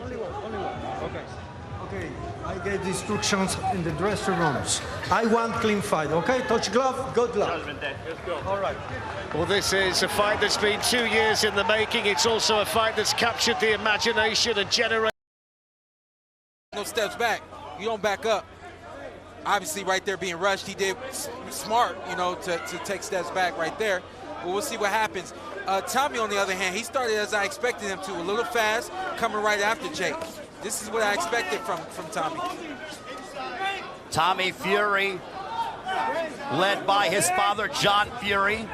Only one. Okay. Okay, I gave the instructions in the dressing rooms. I want clean fight, okay? Touch glove, good luck. All right. Well, this is a fight that's been 2 years in the making. It's also a fight that's captured the imagination and generated. No steps back. You don't back up. Obviously, right there being rushed, he did smart, you know, to take steps back right there. But we'll see what happens. Tommy, on the other hand, he started as I expected him to, a little fast, coming right after Jake. This is what I expected from Tommy. Tommy Fury, led by his father, John Fury.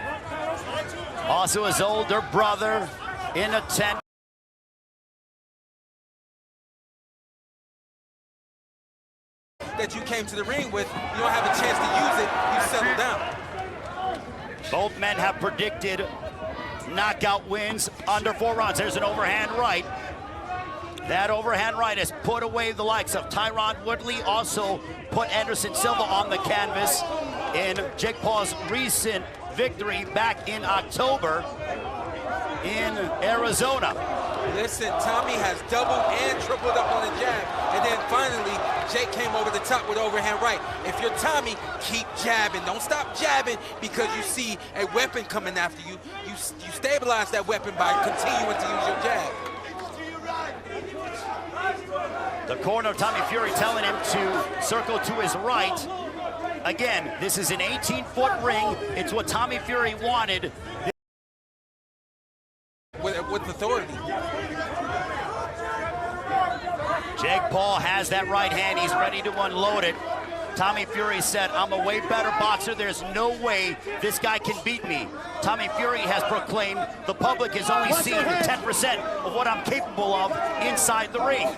Also his older brother in attendance. That you came to the ring with, you don't have a chance to use it, you settle down. Both men have predicted knockout wins under 4 rounds. There's an overhand right. That overhand right has put away the likes of Tyron Woodley, also put Anderson Silva on the canvas in Jake Paul's recent victory back in October in Arizona. Listen, Tommy has doubled and tripled up on the jab, and then finally, Jake came over the top with overhand right. If you're Tommy, keep jabbing. Don't stop jabbing because you see a weapon coming after you. You stabilize that weapon by continuing to use your jab. The corner of Tommy Fury telling him to circle to his right. Again, this is an 18-foot ring. It's what Tommy Fury wanted. With authority. Jake Paul has that right hand. He's ready to unload it. Tommy Fury said, I'm a way better boxer. There's no way this guy can beat me. Tommy Fury has proclaimed the public has only seen 10% of what I'm capable of inside the ring.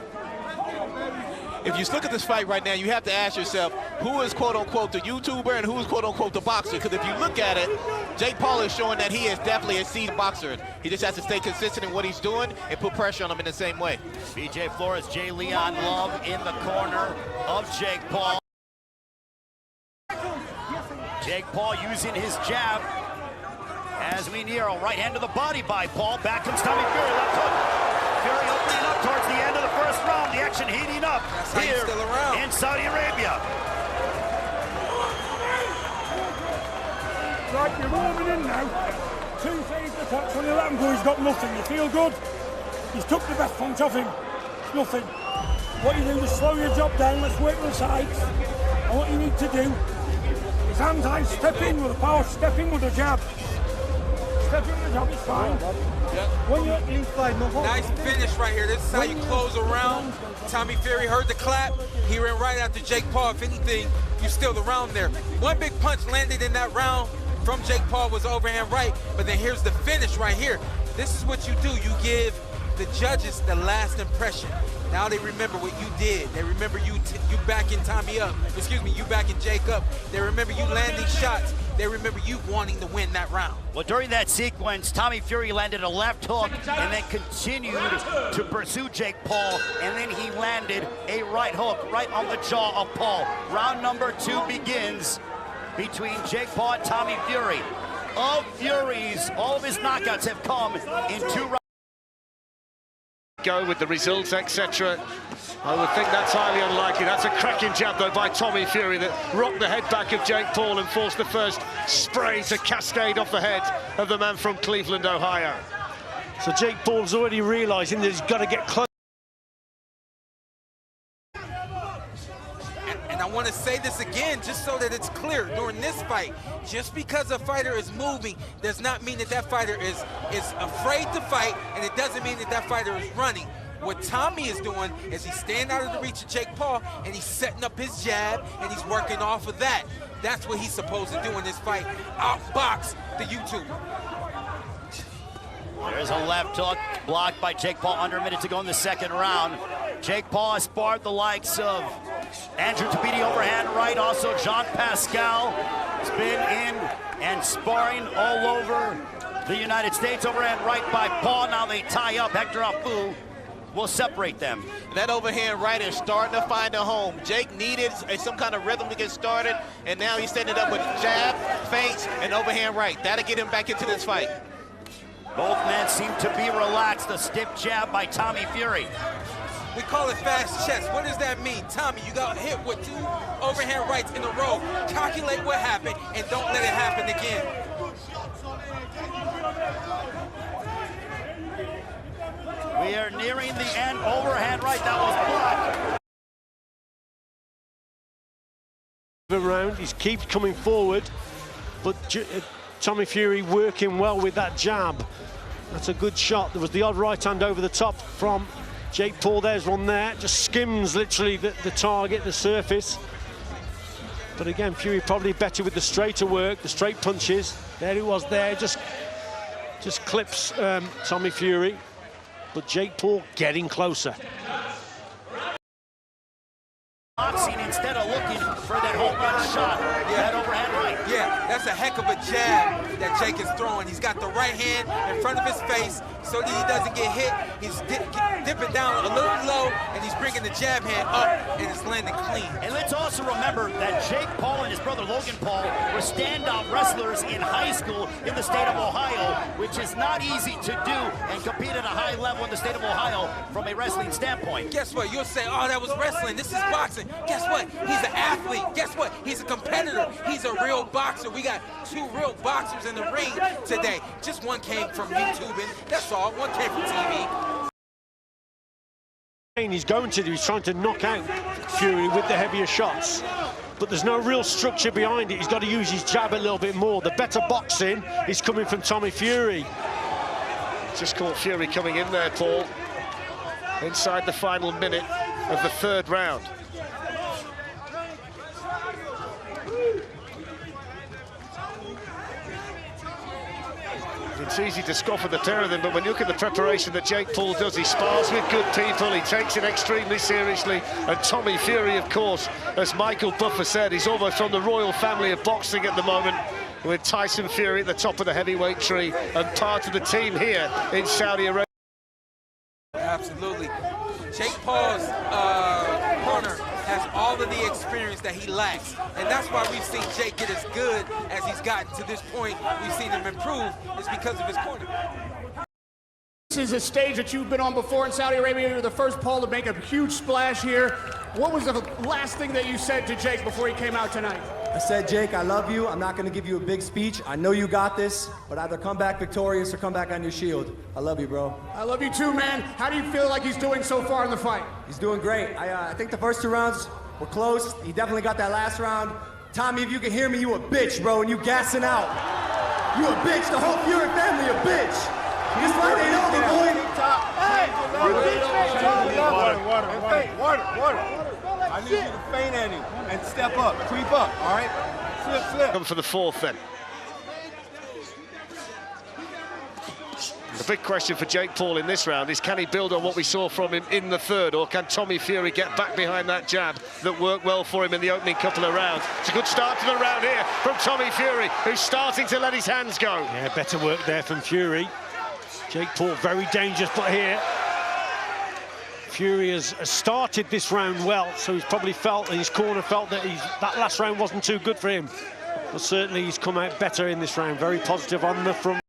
If you look at this fight right now, you have to ask yourself, who is quote-unquote the YouTuber and who is quote-unquote the boxer? Because if you look at it, Jake Paul is showing that he is definitely a seasoned boxer. He just has to stay consistent in what he's doing and put pressure on him in the same way. BJ Flores, Jay Leon Love in the corner of Jake Paul. Jake Paul using his jab as we near a right hand to the body by Paul. Back comes Tommy Fury, left hook. Fury opening up towards the end of the first round. The action heating up here in Saudi Arabia. Right, you're warming in now. 2 phase attacks on the Lambo. He's got nothing. You feel good? He's took the best punch off him. It's nothing. What you do is slow your job down. Let's work the sides. And what you need to do is hands high, step in with a power, step in with a jab. Step in with a jab, it's fine. Yep. When you're clean fight, no nice finish right here. This is how you close a round. Tommy Fury heard the clap. He ran right after Jake Paul. If anything, you still the round there. One big punch landed in that round from Jake Paul was overhand right, but then here's the finish right here. This is what you do. You give the judges the last impression. Now they remember what you did. They remember you backing Tommy up. Excuse me, you backing Jake up. They remember you landing shots. They remember you wanting to win that round. Well, during that sequence, Tommy Fury landed a left hook and then continued to pursue Jake Paul, and then he landed a right hook right on the jaw of Paul. Round number 2 begins between Jake Paul and Tommy Fury. Of Fury's, all of his knockouts have come in 2 rounds. Go with the results, etc. I would think that's highly unlikely. That's a cracking jab, though, by Tommy Fury that rocked the head back of Jake Paul and forced the first spray to cascade off the head of the man from Cleveland, Ohio. So Jake Paul's already realizing that he's got to get close. And I want to say this again, just so that it's clear, during this fight, just because a fighter is moving does not mean that that fighter is afraid to fight, and it doesn't mean that that fighter is running. What Tommy is doing is he's staying out of the reach of Jake Paul, and he's setting up his jab, and he's working off of that. That's what he's supposed to do in this fight, outbox the YouTuber. There's a left hook blocked by Jake Paul under a minute to go in the second round. Jake Paul has sparred the likes of Andrew Tabiti overhand right, also Jean Pascal has been in and sparring all over the United States. Overhand right by Paul. Now they tie up. Hector Afu will separate them. That overhand right is starting to find a home. Jake needed some kind of rhythm to get started, and now he's setting it up with jab, feints, and overhand right. That'll get him back into this fight. Both men seem to be relaxed. A stiff jab by Tommy Fury. We call it fast chess. What does that mean? Tommy, you got hit with 2 overhand rights in a row. Calculate what happened and don't let it happen again. We are nearing the end. Overhand right, that was blocked. Around, he keeps coming forward, but Tommy Fury working well with that jab. That's a good shot. There was the odd right hand over the top from Jake Paul. There's one there, just skims literally the target, the surface. But again, Fury probably better with the straighter work, the straight punches. There it was there, just clips Tommy Fury. But Jake Paul getting closer. Boxing instead of looking for that home run shot, that overhand right. Yeah, that's a heck of a jab that Jake is throwing. He's got the right hand in front of his face so that he doesn't get hit. He's dipping down a little low, and he's bringing the jab hand up, and it's landing clean. And let's also remember that Jake Paul and his brother Logan Paul were standout wrestlers in high school in the state of Ohio, which is not easy to do and compete at a high level in the state of Ohio from a wrestling standpoint. Guess what? You'll say, oh, that was wrestling. This is boxing. Guess what? He's an athlete. Guess what? He's a competitor. He's a real boxer. We got 2 real boxers in the ring today. Just one came from YouTubing. That's all. One came from TV. He's going to do, he's trying to knock out Fury with the heavier shots, but there's no real structure behind it. He's got to use his jab a little bit more. The better boxing is coming from Tommy Fury. Just caught Fury coming in there, Paul, inside the final minute of the 3rd round. It's easy to scoff at the terror of them, but when you look at the preparation that Jake Paul does, he spars with good people, he takes it extremely seriously, and Tommy Fury, of course, as Michael Buffer said, he's almost on the royal family of boxing at the moment, with Tyson Fury at the top of the heavyweight tree and part of the team here in Saudi Arabia. Absolutely. Jake Paul's corner has all of the experience that he lacks, and that's why we've seen Jake get as good as he's gotten to this point. We've seen him improve. It's because of his corner. This is a stage that you've been on before in Saudi Arabia. You're the first Paul to make a huge splash here. What was the last thing that you said to Jake before he came out tonight? I said, Jake, I love you. I'm not going to give you a big speech. I know you got this, but either come back victorious or come back on your shield. I love you, bro. I love you too, man. How do you feel like he's doing so far in the fight? He's doing great. I think the first 2 rounds were close. He definitely got that last round. Tommy, if you can hear me, you a bitch, bro, and you gassing out. You a bitch. The whole Fury family a bitch. This fight ain't over, boy. Hey! Water. I need you to feint at him and step up, creep up, all right? Slip. Come for the 4th then. The big question for Jake Paul in this round is, can he build on what we saw from him in the 3rd, or can Tommy Fury get back behind that jab that worked well for him in the opening couple of rounds? It's a good start to the round here from Tommy Fury, who's starting to let his hands go. Yeah, better work there from Fury. Jake Paul very dangerous, but here Fury has started this round well, so he's probably felt, and his corner felt that that last round wasn't too good for him. But certainly he's come out better in this round, very positive on the front.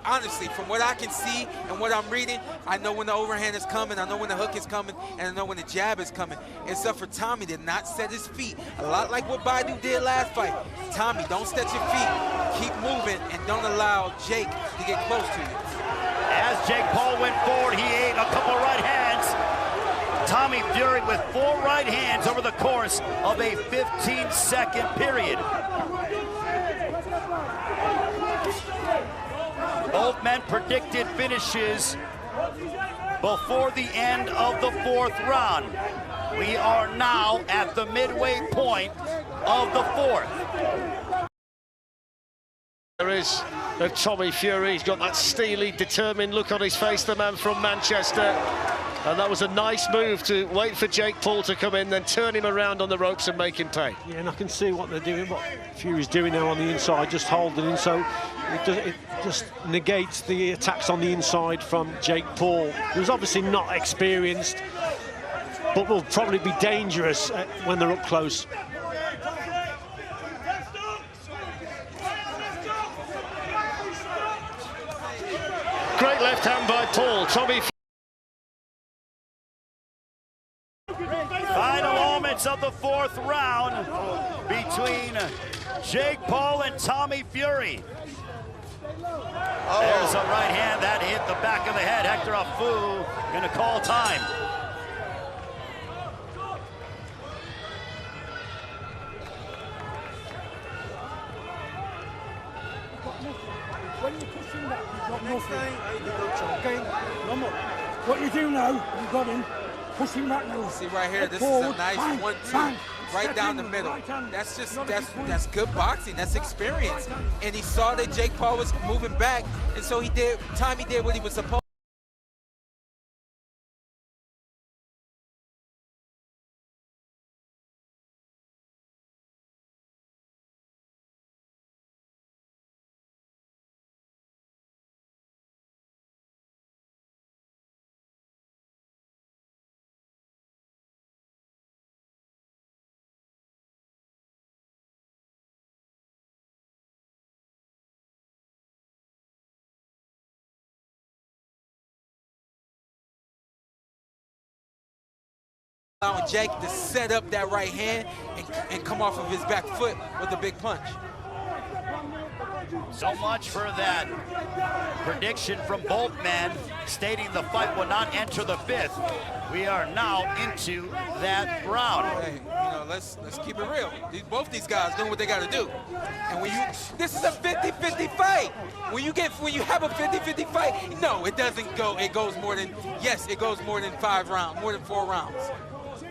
Honestly, from what I can see and what I'm reading, I know when the overhand is coming, I know when the hook is coming, and I know when the jab is coming. It's up for Tommy to not set his feet. A lot like what Baidu did last fight. Tommy, don't set your feet. Keep moving and don't allow Jake to get close to you. As Jake Paul went forward, he ate a couple right hands. Tommy Fury with 4 right hands over the course of a 15-second period. Both men predicted finishes before the end of the 4th round. We are now at the midway point of the 4th. There is of Tommy Fury. He's got that steely, determined look on his face, the man from Manchester. And that was a nice move to wait for Jake Paul to come in, then turn him around on the ropes and make him pay. Yeah, and I can see what they're doing, what Fury's doing now on the inside, just holding him, so it just negates the attacks on the inside from Jake Paul, who's obviously not experienced, but will probably be dangerous when they're up close. Great left hand by Paul. Tommy. Final moments of the fourth round between Jake Paul and Tommy Fury. There's a right hand that hit the back of the head. Hector Afu gonna call time. When you push him back, you've got nothing. Okay? No more. What you do now, you've got him. Push him back now. See right here, this is a nice 1-2 right down the middle. That's good boxing. That's experience. And he saw that Jake Paul was moving back, and so Tommy did what he was supposed to. Allowing Jake to set up that right hand and come off of his back foot with a big punch. So much for that prediction from both men stating the fight will not enter the fifth. We are now into that round. Hey, let's keep it real. Both these guys doing what they got to do. And this is a 50-50 fight. When you have a 50-50 fight, no, it doesn't go. It goes more than 5 rounds, more than 4 rounds.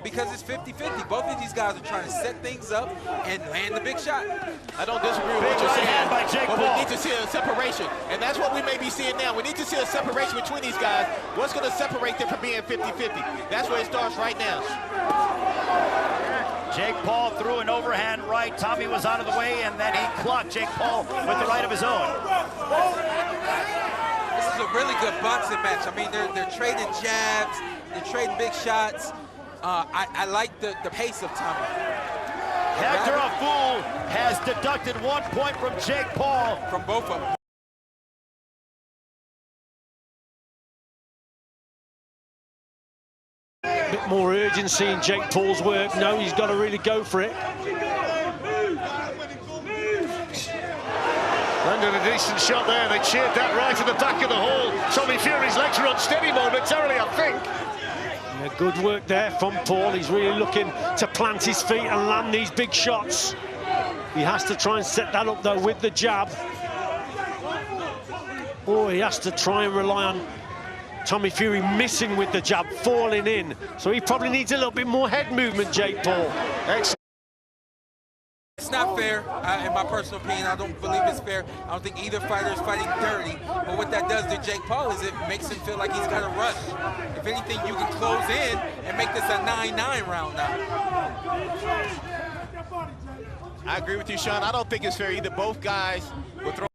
Because it's 50-50. Both of these guys are trying to set things up and land the big shot. I don't disagree with what you're saying, but we need to see a separation. And that's what we may be seeing now. We need to see a separation between these guys. What's going to separate them from being 50-50? That's where it starts right now. Jake Paul threw an overhand right. Tommy was out of the way, and then he clocked Jake Paul with the right of his own. This is a really good boxing match. I mean, they're trading jabs. They're trading big shots. I like the pace of Tommy. Hector Afu has deducted 1 point from Jake Paul. From both of them. A bit more urgency in Jake Paul's work. No, he's got to really go for it. Landed a decent shot there. They cheered that right at the back of the hall. Tommy Fury's legs are unsteady momentarily, I think. Yeah, good work there from Paul. He's really looking to plant his feet and land these big shots. He has to try and set that up, though, with the jab. Or he has to try and rely on Tommy Fury missing with the jab, falling in. So he probably needs a little bit more head movement, Jake Paul. Excellent. It's not fair, in my personal opinion. I don't believe it's fair. I don't think either fighter is fighting dirty. But what that does to Jake Paul is it makes him feel like he's got to rush. If anything, you can close in and make this a 9-9 round now. I agree with you, Sean. I don't think it's fair either. Both guys will throw.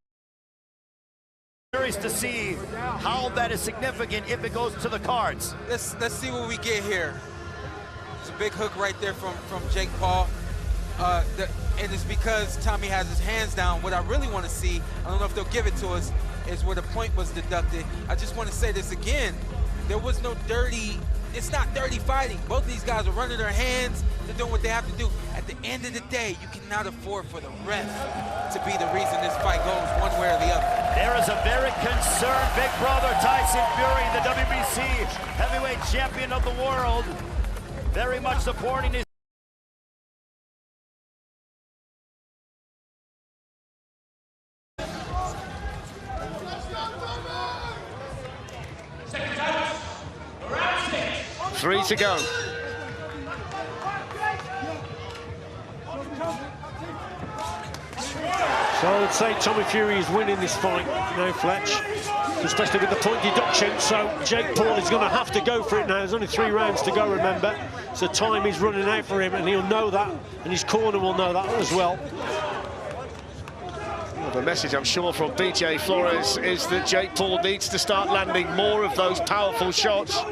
Curious to see how that is significant if it goes to the cards. Let's see what we get here. It's a big hook right there from Jake Paul. And it's because Tommy has his hands down. What I really want to see, I don't know if they'll give it to us, is where the point was deducted. I just want to say this again. There was no dirty, it's not dirty fighting. Both of these guys are running their hands. They're doing what they have to do. At the end of the day, you cannot afford for the ref to be the reason this fight goes one way or the other. There is a very concerned big brother, Tyson Fury, the WBC heavyweight champion of the world. Very much supporting his Three to go. So I would say Tommy Fury is winning this fight now, Fletch, especially with the point deduction. So Jake Paul is going to have to go for it now. There's only 3 rounds to go, remember. So time is running out for him, and he'll know that, and his corner will know that as well. Well, the message, I'm sure, from BJ Flores is that Jake Paul needs to start landing more of those powerful shots.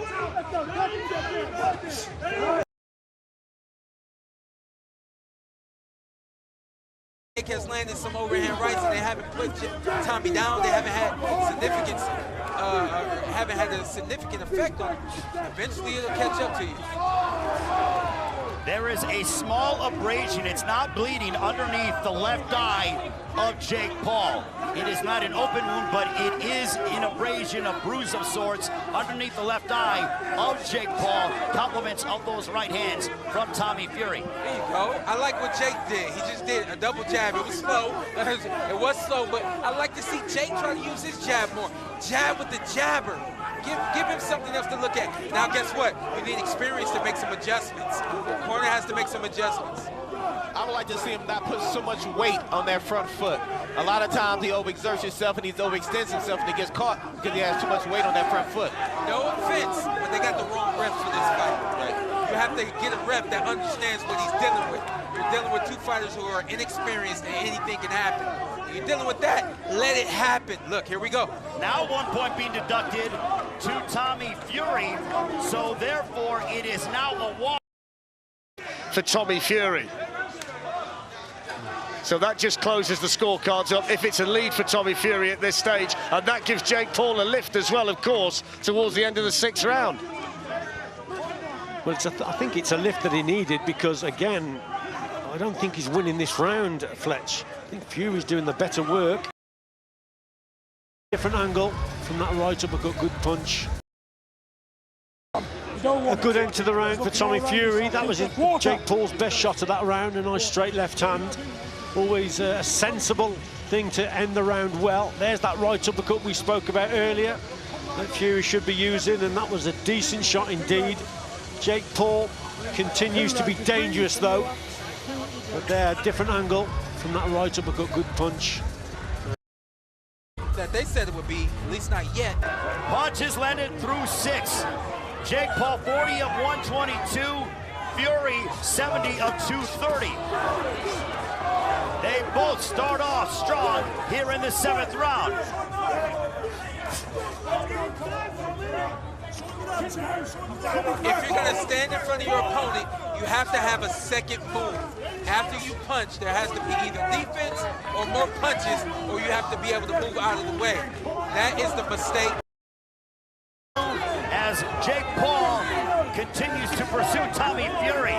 Jake has landed some overhand rights, and they haven't put Tommy down. They haven't had significance, haven't had a significant effect on him. Eventually, it'll catch up to you. There is a small abrasion. It's not bleeding underneath the left eye of Jake Paul. It is not an open wound, but it is an abrasion, a bruise of sorts underneath the left eye of Jake Paul. Compliments of those right hands from Tommy Fury. There you go. I like what Jake did. He just did a double jab. It was slow. It was slow, but I like to see Jake try to use his jab more. Jab with the jabber. Give him something else to look at. Now, guess what? You need experience to make some adjustments. The corner has to make some adjustments. I would like to see him not put so much weight on that front foot. A lot of times he overexerts himself and he overextends himself and he gets caught because he has too much weight on that front foot. No offense, but they got the wrong ref for this fight. Right? You have to get a ref that understands what he's dealing with. You're dealing with 2 fighters who are inexperienced and anything can happen. When you're dealing with that, let it happen. Look, here we go. Now 1 point being deducted to Tommy Fury, so therefore it is now a walk For Tommy Fury. So that just closes the scorecards up if it's a lead for Tommy Fury at this stage, and that gives Jake Paul a lift as well, of course, towards the end of the 6th round. Well, I think it's a lift that he needed because, again, I don't think he's winning this round, Fletch. I think Fury's doing the better work. Different angle from that right uppercut, good punch. A good end to the round for Tommy Fury. That was Jake Paul's best shot of that round, a nice straight left hand. Always a sensible thing to end the round well. There's that right uppercut we spoke about earlier that Fury should be using, and that was a decent shot indeed. Jake Paul continues to be dangerous though, but there, different angle from that right uppercut, good punch. That they said it would be, at least not yet. Punches landed through 6. Jake Paul 40 of 122, Fury 70 of 230. They both start off strong here in the 7th round. If you're going to stand in front of your opponent, you have to have a second move. After you punch, there has to be either defense or more punches, or you have to be able to move out of the way. That is the mistake. As Jake Paul continues to pursue Tommy Fury.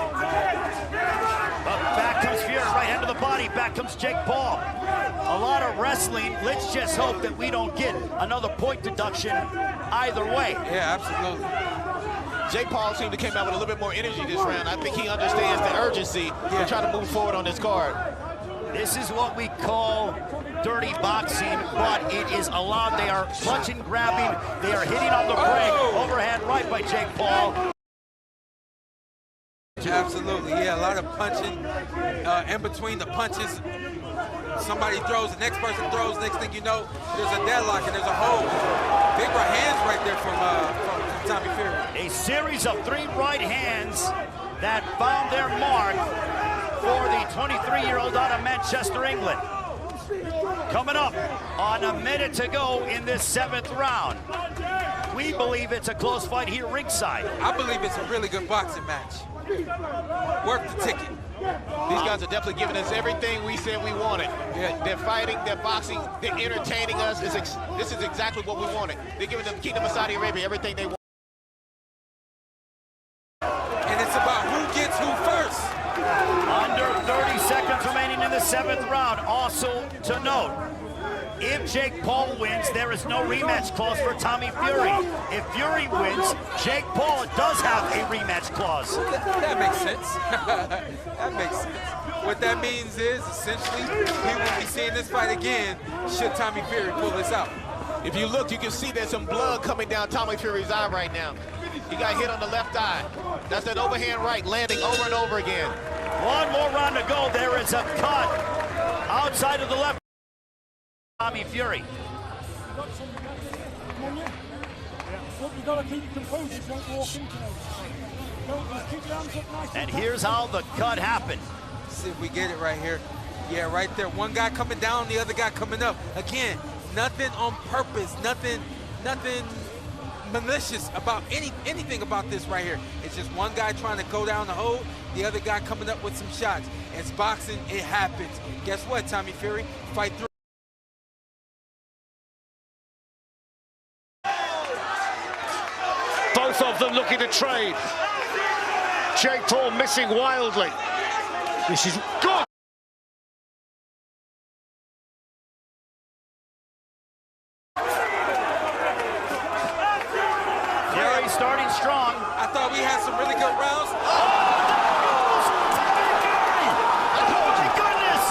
But back comes Fury, right hand to the body, back comes Jake Paul. A lot of wrestling. Let's just hope that we don't get another point deduction either way. Yeah, absolutely. Jake Paul seemed to come out with a little bit more energy this round. I think he understands the urgency to try to move forward on this card. This is what we call dirty boxing, but it is allowed. They are clutching, grabbing, they are hitting on the break. Overhand right by Jake Paul. Absolutely, yeah, a lot of punching. In between the punches, somebody throws, the next person throws, next thing you know, there's a deadlock and there's a hold. Big right hands right there from Tommy Fury. A series of 3 right hands that found their mark for the 23-year-old out of Manchester, England. Coming up on a minute to go in this 7th round. We believe it's a close fight here ringside. I believe it's a really good boxing match. Worth the ticket. These guys are definitely giving us everything we said we wanted. They're fighting, they're boxing, they're entertaining us. This is exactly what we wanted. They're giving the Kingdom of Saudi Arabia everything they want. And it's about who gets who first. Under 30 seconds remaining in the 7th round. Also to note, if Jake Paul wins, there is no rematch clause for Tommy Fury. If Fury wins, Jake Paul does have a rematch clause. That makes sense. That makes sense. What that means is, essentially, we will be seeing this fight again should Tommy Fury pull this out. If you look, you can see there's some blood coming down Tommy Fury's eye right now. He got hit on the left eye. That's that overhand right landing over and over again. One more round to go. There is a cut outside of the left. Tommy Fury. Look, you've got to keep your composure, don't walk into it. Don't just keep your hands up nice And here's how the cut happened. Let's see if we get it right here. Yeah, right there. One guy coming down, the other guy coming up. Again, nothing on purpose, nothing malicious about anything about this right here. It's just one guy trying to go down the hole, the other guy coming up with some shots. It's boxing, it happens. Guess what, Tommy Fury? Fight through. Both of them looking to trade. Jake Paul missing wildly. This is good. Fury starting strong. I thought we had some really good rounds. Oh my goodness!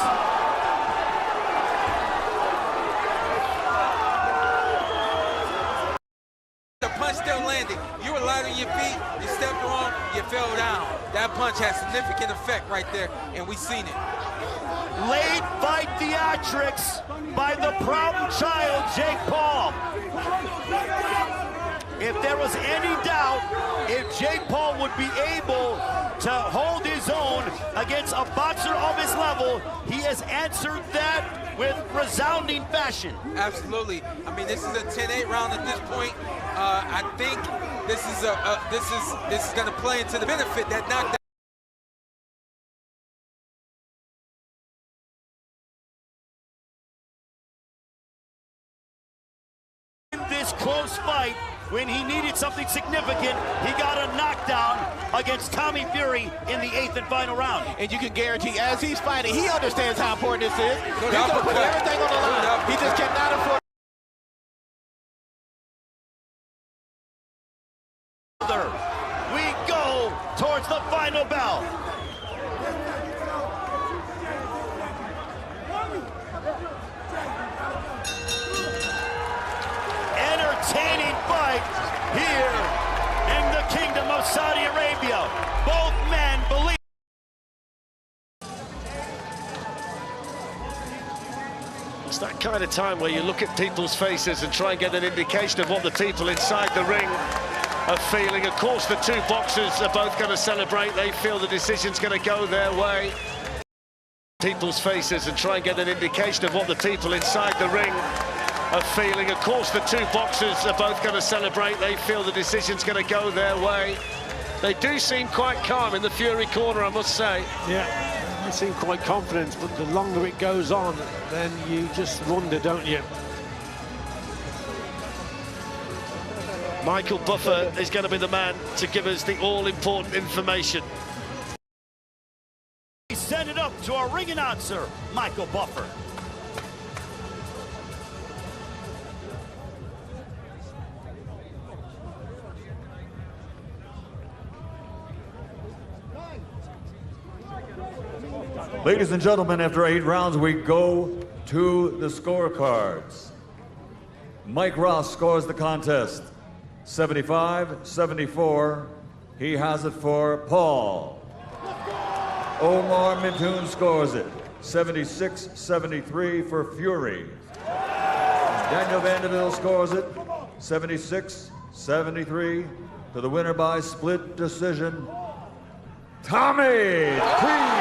The punch still landed. You were light on your feet, you stepped wrong, you fell down. That punch has significant effect right there, and we seen it. Late fight theatrics by the problem child, Jake Paul. If there was any doubt if Jake Paul would be able to hold his own against a boxer of his level, he has answered that with resounding fashion. Absolutely. I mean, this is a 10-8 round at this point. I think this is going to play into the benefit that knockdown. In this close fight, when he needed something significant, he got a knockdown against Tommy Fury in the 8th and final round. And you can guarantee, as he's fighting, he understands how important this is. Good He's going to put uppercut. everything on the line. He just cannot afford. We go towards the final bell. Entertaining fight here in the Kingdom of Saudi Arabia. Both men believe. It's that kind of time where you look at people's faces and try and get an indication of what the people inside the ring are feeling. Of course, the two boxers are both going to celebrate. They feel the decision's going to go their way. People's faces and try and get an indication of what the people inside the ring are feeling. Of course, the two boxers are both going to celebrate. They feel the decision's going to go their way. They do seem quite calm in the Fury corner, I must say. Yeah, they seem quite confident, but the longer it goes on, then you just wonder, don't you? Michael Buffer is going to be the man to give us the all-important information. We send it up to our ring announcer, Michael Buffer. Ladies and gentlemen, after 8 rounds, we go to the scorecards. Mike Ross scores the contest, 75-74. He has it for Paul. Omar Mintoon scores it, 76-73 for Fury. Daniel Vanderbilt scores it, 76-73 to the winner by split decision, Tommy Fury.